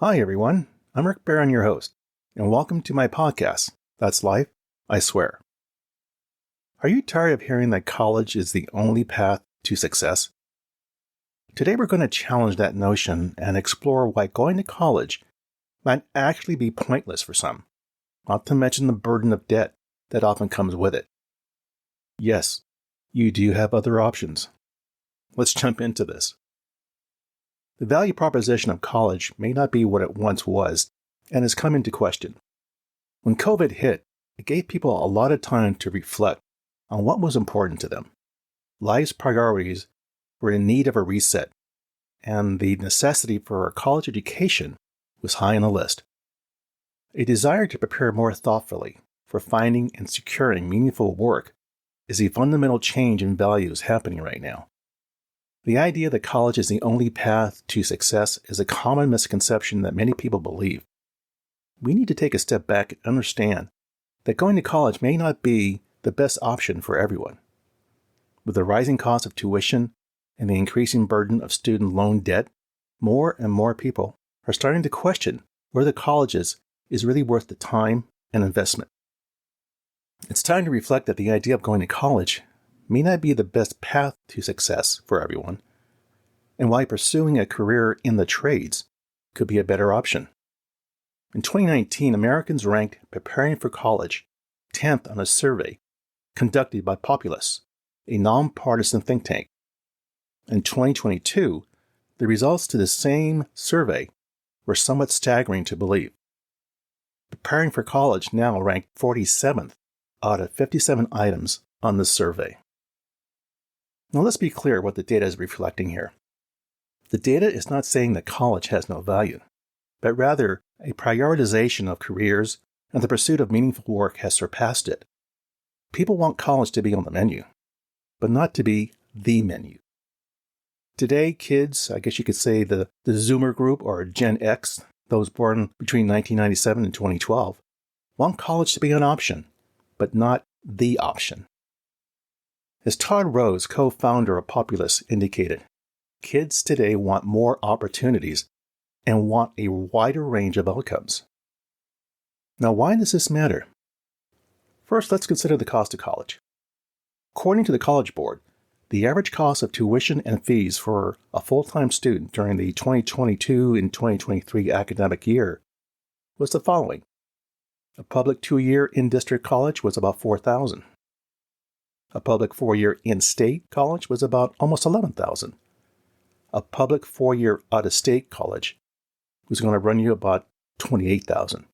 Hi, everyone. I'm Rick Barron, your host, and welcome to my podcast, That's Life, I Swear. Are you tired of hearing that college is the only path to success? Today, we're going to challenge that notion and explore why going to college might actually be pointless for some, not to mention the burden of debt that often comes with it. Yes, you do have other options. Let's jump into this. The value proposition of college may not be what it once was and has come into question. When COVID hit, it gave people a lot of time to reflect on what was important to them. Life's priorities were in need of a reset, and the necessity for a college education was high on the list. A desire to prepare more thoughtfully for finding and securing meaningful work is a fundamental change in values happening right now. The idea that college is the only path to success is a common misconception that many people believe. We need to take a step back and understand that going to college may not be the best option for everyone. With the rising cost of tuition and the increasing burden of student loan debt, more and more people are starting to question whether college is really worth the time and investment. It's time to reflect that the idea of going to college may not be the best path to success for everyone, and why pursuing a career in the trades could be a better option. In 2019, Americans ranked preparing for college 10th on a survey conducted by Populus, a nonpartisan think tank. In 2022, the results to the same survey were somewhat staggering to believe. Preparing for college now ranked 47th out of 57 items on the survey. Now let's be clear what the data is reflecting here. The data is not saying that college has no value, but rather a prioritization of careers and the pursuit of meaningful work has surpassed it. People want college to be on the menu, but not to be the menu. Today, kids, I guess you could say the Zoomer group or Gen X, those born between 1997 and 2012, want college to be an option, but not the option. As Todd Rose, co-founder of Populus, indicated, kids today want more opportunities and want a wider range of outcomes. Now, why does this matter? First, let's consider the cost of college. According to the College Board, the average cost of tuition and fees for a full-time student during the 2022 and 2023 academic year was the following. A public 2-year in-district college was about $4,000. A public 4-year in-state college was about almost $11,000. A public 4-year out-of-state college was going to run you about $28,000.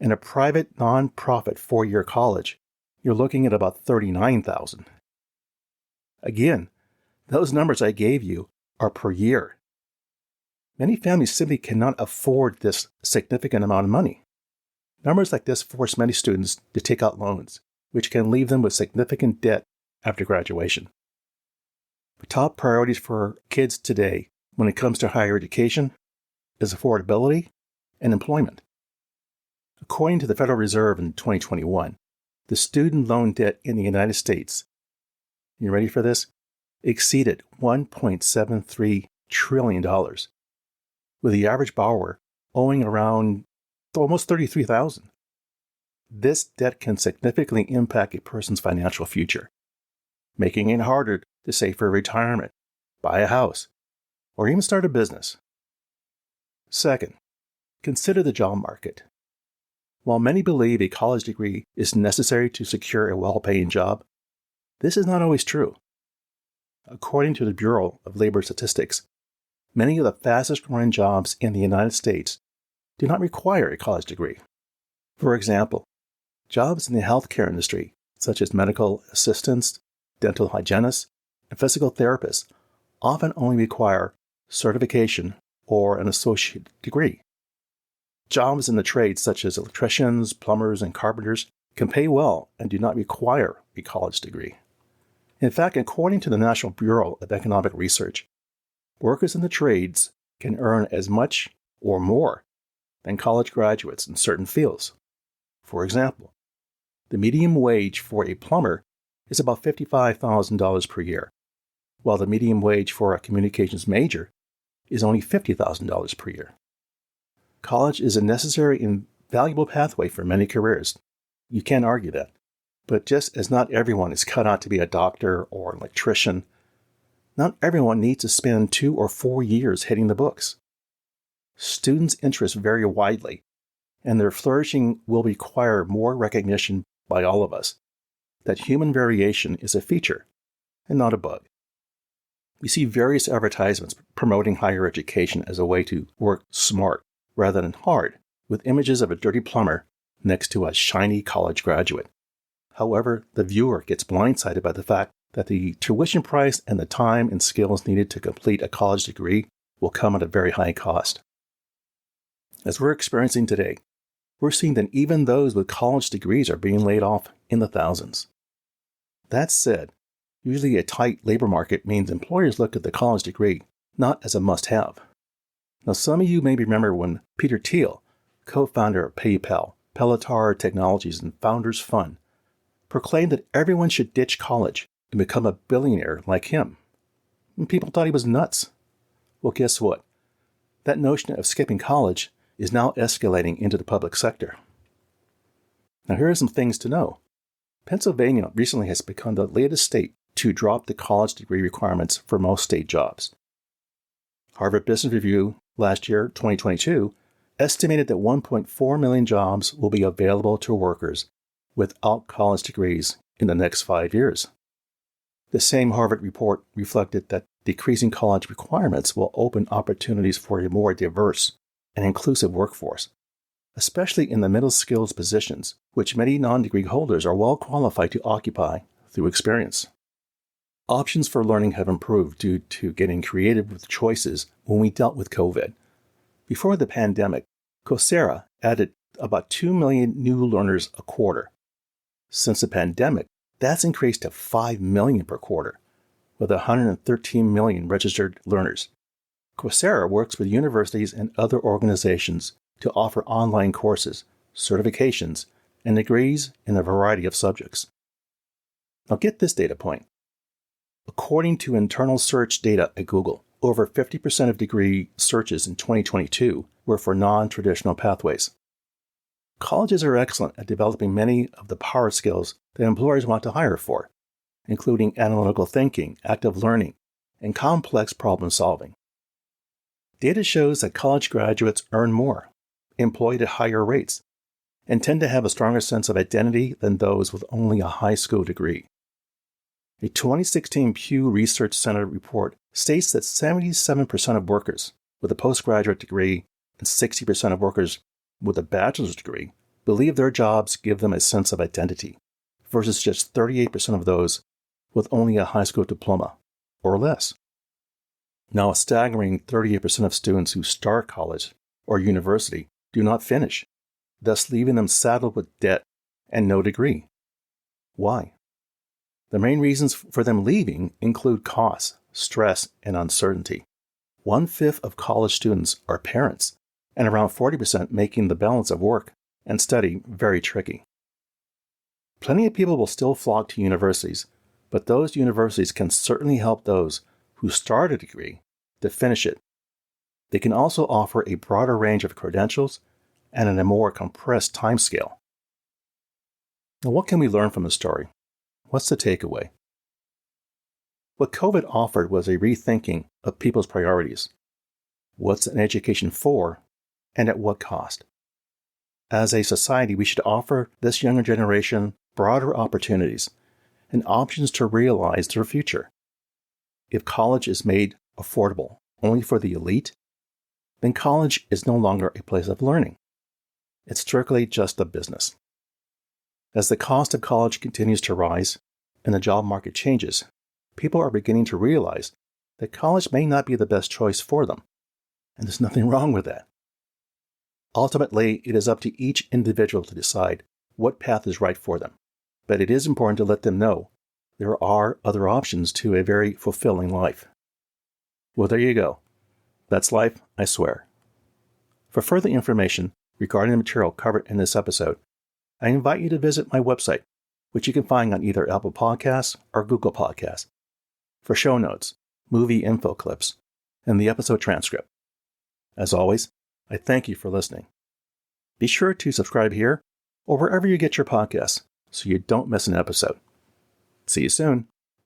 And a private nonprofit 4-year college, you're looking at about $39,000. Again, those numbers I gave you are per year. Many families simply cannot afford this significant amount of money. Numbers like this force many students to take out loans, which can leave them with significant debt after graduation. The top priorities for kids today when it comes to higher education is affordability and employment. According to the Federal Reserve in 2021, the student loan debt in the United States, you ready for this, exceeded $1.73 trillion, with the average borrower owing around almost $33,000. This debt can significantly impact a person's financial future, making it harder to save for retirement, buy a house, or even start a business. Second, consider the job market. While many believe a college degree is necessary to secure a well-paying job, this is not always true. According to the Bureau of Labor Statistics, many of the fastest-growing jobs in the United States do not require a college degree. For example, jobs in the healthcare industry, such as medical assistants, dental hygienists, and physical therapists, often only require certification or an associate degree. Jobs in the trades, such as electricians, plumbers, and carpenters, can pay well and do not require a college degree. In fact, according to the National Bureau of Economic Research, workers in the trades can earn as much or more than college graduates in certain fields. For example, the median wage for a plumber is about $55,000 per year, while the median wage for a communications major is only $50,000 per year. College is a necessary and valuable pathway for many careers. You can't argue that. But just as not everyone is cut out to be a doctor or an electrician, not everyone needs to spend 2 or 4 years hitting the books. Students' interests vary widely, and their flourishing will require more recognition by all of us that human variation is a feature and not a bug. We see various advertisements promoting higher education as a way to work smart rather than hard, with images of a dirty plumber next to a shiny college graduate. However, the viewer gets blindsided by the fact that the tuition price and the time and skills needed to complete a college degree will come at a very high cost. As we're experiencing today, we're seeing that even those with college degrees are being laid off in the thousands. That said, usually a tight labor market means employers look at the college degree not as a must-have. Now, some of you may remember when Peter Thiel, co-founder of PayPal, Pelotar Technologies, and Founders Fund, proclaimed that everyone should ditch college and become a billionaire like him. And people thought he was nuts. Well, guess what? That notion of skipping college is now escalating into the public sector. Now, here are some things to know. Pennsylvania recently has become the latest state to drop the college degree requirements for most state jobs. Harvard Business Review last year, 2022, estimated that 1.4 million jobs will be available to workers without college degrees in the next 5 years. The same Harvard report reflected that decreasing college requirements will open opportunities for a more diverse and inclusive workforce, especially in the middle skills positions, which many non-degree holders are well qualified to occupy through experience. Options for learning have improved due to getting creative with choices when we dealt with COVID. Before the pandemic, Coursera added about 2 million new learners a quarter. Since the pandemic, that's increased to 5 million per quarter, with 113 million registered learners. Coursera works with universities and other organizations to offer online courses, certifications, and degrees in a variety of subjects. Now get this data point. According to internal search data at Google, over 50% of degree searches in 2022 were for non-traditional pathways. Colleges are excellent at developing many of the power skills that employers want to hire for, including analytical thinking, active learning, and complex problem solving. Data shows that college graduates earn more, employed at higher rates, and tend to have a stronger sense of identity than those with only a high school degree. A 2016 Pew Research Center report states that 77% of workers with a postgraduate degree and 60% of workers with a bachelor's degree believe their jobs give them a sense of identity, versus just 38% of those with only a high school diploma or less. Now, a staggering 38% of students who start college or university do not finish, thus leaving them saddled with debt and no degree. Why? The main reasons for them leaving include costs, stress, and uncertainty. 1/5 of college students are parents, and around 40% making the balance of work and study very tricky. Plenty of people will still flock to universities, but those universities can certainly help those who start a degree to finish it. They can also offer a broader range of credentials and in a more compressed timescale. Now, what can we learn from the story? What's the takeaway? What COVID offered was a rethinking of people's priorities. What's an education for, and at what cost? As a society, we should offer this younger generation broader opportunities and options to realize their future. If college is made affordable only for the elite, then college is no longer a place of learning. It's strictly just a business. As the cost of college continues to rise and the job market changes, people are beginning to realize that college may not be the best choice for them, and there's nothing wrong with that. Ultimately, it is up to each individual to decide what path is right for them, but it is important to let them know there are other options to a very fulfilling life. Well, there you go. That's life, I swear. For further information regarding the material covered in this episode, I invite you to visit my website, which you can find on either Apple Podcasts or Google Podcasts, for show notes, movie info clips, and the episode transcript. As always, I thank you for listening. Be sure to subscribe here or wherever you get your podcasts so you don't miss an episode. See you soon.